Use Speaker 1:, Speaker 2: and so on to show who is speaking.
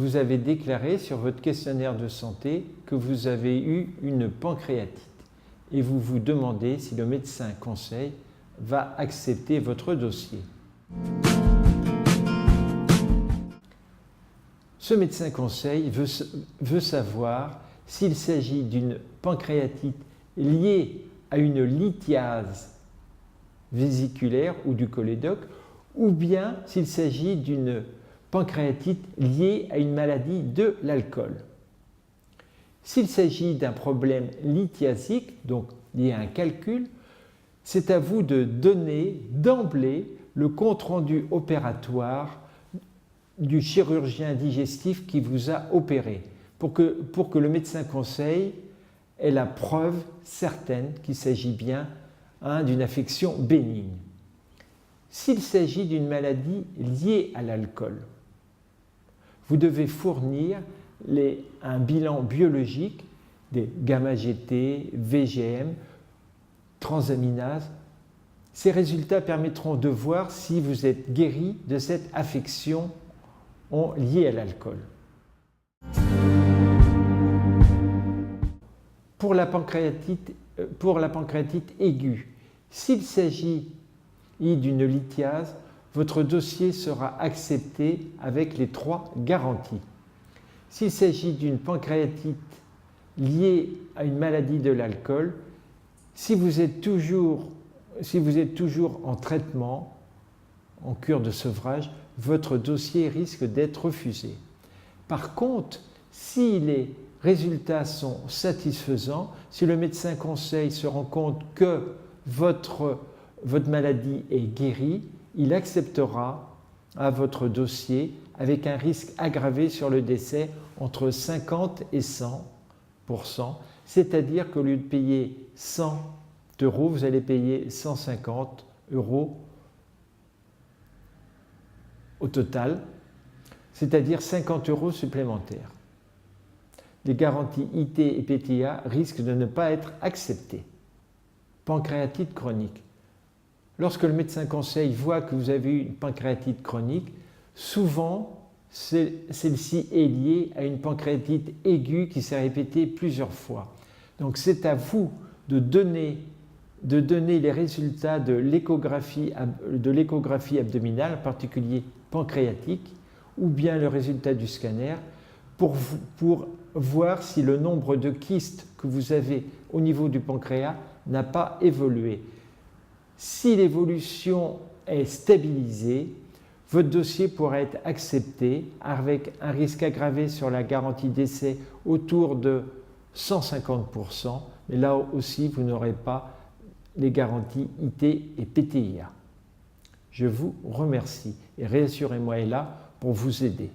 Speaker 1: vous avez déclaré sur votre questionnaire de santé que vous avez eu une pancréatite et vous vous demandez si le médecin conseil va accepter votre dossier. Ce médecin conseil veut savoir s'il s'agit d'une pancréatite liée à une lithiase vésiculaire ou du cholédoque, ou bien s'il s'agit d'une pancréatite liée à une maladie de l'alcool. S'il s'agit d'un problème lithiasique, donc lié à un calcul, c'est à vous de donner d'emblée le compte-rendu opératoire du chirurgien digestif qui vous a opéré, pour que le médecin conseil ait la preuve certaine qu'il s'agit bien d'une affection bénigne. S'il s'agit d'une maladie liée à l'alcool, vous devez fournir un bilan biologique des gamma-GT, VGM, transaminases. Ces résultats permettront de voir si vous êtes guéri de cette affection liée à l'alcool. Pour la pancréatite aiguë, s'il s'agit d'une lithiase, votre dossier sera accepté avec les 3 garanties. S'il s'agit d'une pancréatite liée à une maladie de l'alcool, si vous êtes toujours en traitement, en cure de sevrage, votre dossier risque d'être refusé. Par contre, si les résultats sont satisfaisants, si le médecin conseil se rend compte que votre maladie est guérie, il acceptera votre dossier avec un risque aggravé sur le décès entre 50 et 100%, c'est-à-dire qu'au lieu de payer 100 €, vous allez payer 150 € au total, c'est-à-dire 50 € supplémentaires. Les garanties IT et PTA risquent de ne pas être acceptées. Pancréatite chronique. Lorsque le médecin conseil voit que vous avez eu une pancréatite chronique, souvent celle-ci est liée à une pancréatite aiguë qui s'est répétée plusieurs fois. Donc c'est à vous de donner les résultats de l'échographie abdominale, en particulier pancréatique, ou bien le résultat du scanner, pour voir si le nombre de kystes que vous avez au niveau du pancréas n'a pas évolué. Si l'évolution est stabilisée, votre dossier pourra être accepté avec un risque aggravé sur la garantie d'essai autour de 150%, mais là aussi vous n'aurez pas les garanties IT et PTIA. Je vous remercie et Réassurez-moi est là pour vous aider.